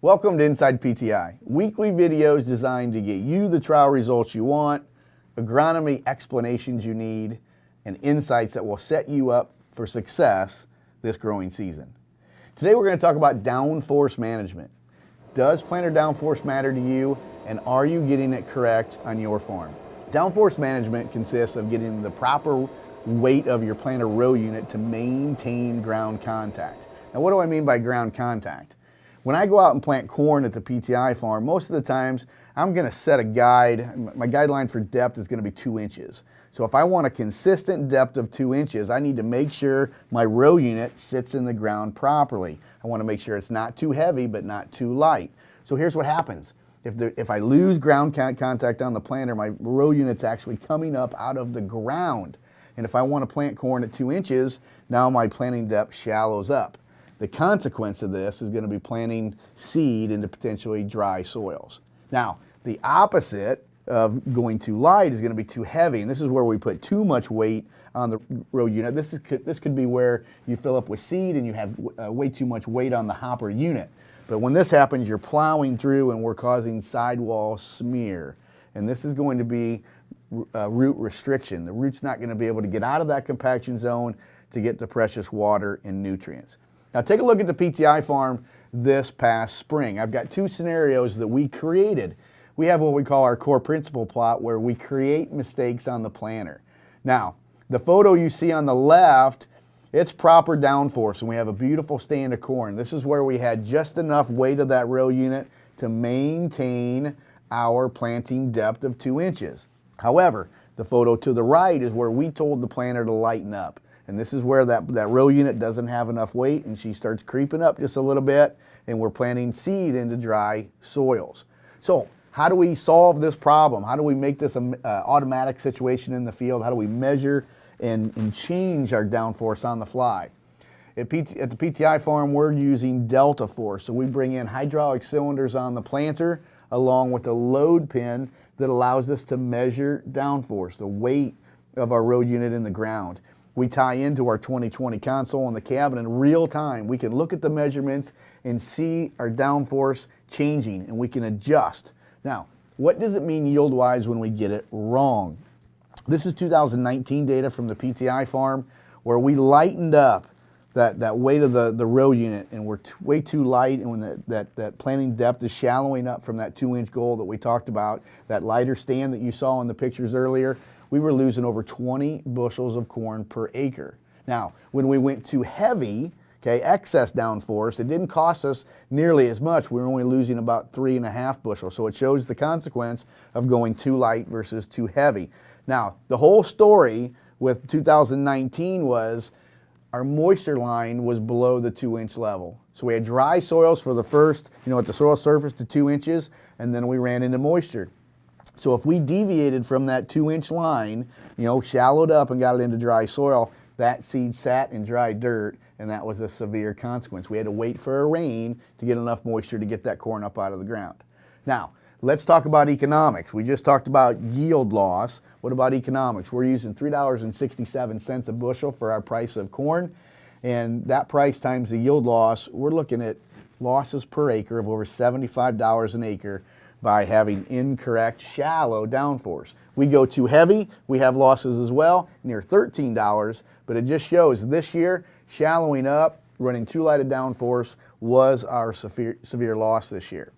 Welcome to Inside PTI, weekly videos designed to get you the trial results you want, agronomy explanations you need, and insights that will set you up for success this growing season. Today we're going to talk about downforce management. Does planter downforce matter to you, and are you getting it correct on your farm? Downforce management consists of getting the proper weight of your planter row unit to maintain ground contact. Now, what do I mean by ground contact? When I go out and plant corn at the PTI farm, most of the times I'm going to set a guide. My guideline for depth is going to be 2 inches. So if I want a consistent depth of 2 inches, I need to make sure my row unit sits in the ground properly. I want to make sure it's not too heavy but not too light. So here's what happens. If I lose ground contact on the planter, my row unit's actually coming up out of the ground. And if I want to plant corn at 2 inches, now my planting depth shallows up. The consequence of this is going to be planting seed into potentially dry soils. Now, the opposite of going too light is going to be too heavy, and this is where we put too much weight on the row unit. This could be where you fill up with seed and you have way too much weight on the hopper unit. But when this happens, you're plowing through and we're causing sidewall smear. And this is going to be root restriction. The root's not going to be able to get out of that compaction zone to get the precious water and nutrients. Now take a look at the PTI farm this past spring. I've got 2 scenarios that we created. We have what we call our core principle plot where we create mistakes on the planter. Now, the photo you see on the left, it's proper downforce, and we have a beautiful stand of corn. This is where we had just enough weight of that row unit to maintain our planting depth of 2 inches. However, the photo to the right is where we told the planter to lighten up. And this is where that row unit doesn't have enough weight and she starts creeping up just a little bit, and we're planting seed into dry soils. So how do we solve this problem? How do we make this an automatic situation in the field? How do we measure and change our downforce on the fly? At the PTI farm, we're using DeltaForce. So we bring in hydraulic cylinders on the planter along with a load pin that allows us to measure downforce, the weight of our row unit in the ground. We tie into our 2020 console on the cabin in real time. We can look at the measurements and see our downforce changing, and we can adjust. Now, what does it mean yield-wise when we get it wrong? This is 2019 data from the PTI farm where we lightened up that weight of the row unit, and we're way too light, and when that planting depth is shallowing up from that 2-inch goal that we talked about, that lighter stand that you saw in the pictures earlier, we were losing over 20 bushels of corn per acre. Now, when we went too heavy, excess downforce, it didn't cost us nearly as much. We were only losing about 3.5 bushels. So it shows the consequence of going too light versus too heavy. Now, the whole story with 2019 was our moisture line was below the 2-inch level. So we had dry soils for the first, at the soil surface to 2 inches, and then we ran into moisture. So if we deviated from that 2-inch line, shallowed up and got it into dry soil, that seed sat in dry dirt, and that was a severe consequence. We had to wait for a rain to get enough moisture to get that corn up out of the ground. Now, let's talk about economics. We just talked about yield loss. What about economics? We're using $3.67 a bushel for our price of corn, and that price times the yield loss, we're looking at losses per acre of over $75 an acre by having incorrect shallow downforce. We go too heavy, we have losses as well, near $13, but it just shows this year, shallowing up, running too light a downforce was our severe loss this year.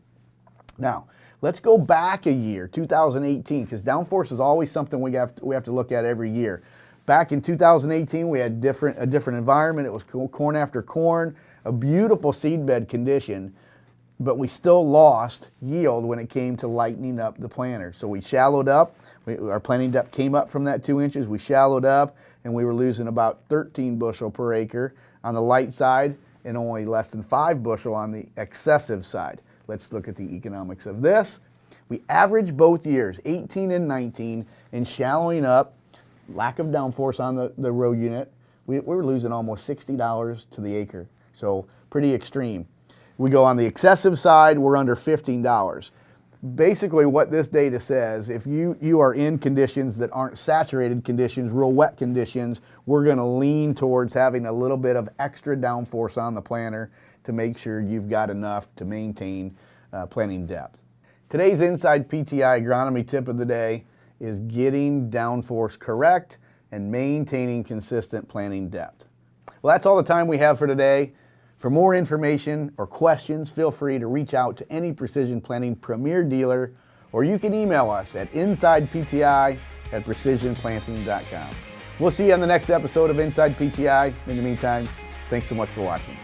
Now, let's go back a year, 2018, because downforce is always something we have to look at every year. Back in 2018, we had a different environment. It was corn after corn, a beautiful seedbed condition, but we still lost yield when it came to lightening up the planter. So we shallowed up, our planting depth came up from that 2 inches, we shallowed up, and we were losing about 13 bushel per acre on the light side and only less than 5 bushel on the excessive side. Let's look at the economics of this. We averaged both years, 18 and 19, in shallowing up, lack of downforce on the row unit. We were losing almost $60 to the acre, so pretty extreme. We go on the excessive side, we're under $15. basically what this data says, if you are in conditions that aren't saturated conditions, real wet conditions, we're going to lean towards having a little bit of extra downforce on the planter to make sure you've got enough to maintain planting depth. Today's Inside PTI agronomy tip of the day is getting downforce correct and maintaining consistent planting depth. Well, that's all the time we have for today. For more information or questions, feel free to reach out to any Precision Planting Premier dealer, or you can email us at InsidePTI@precisionplanting.com. We'll see you on the next episode of Inside PTI. In the meantime, thanks so much for watching.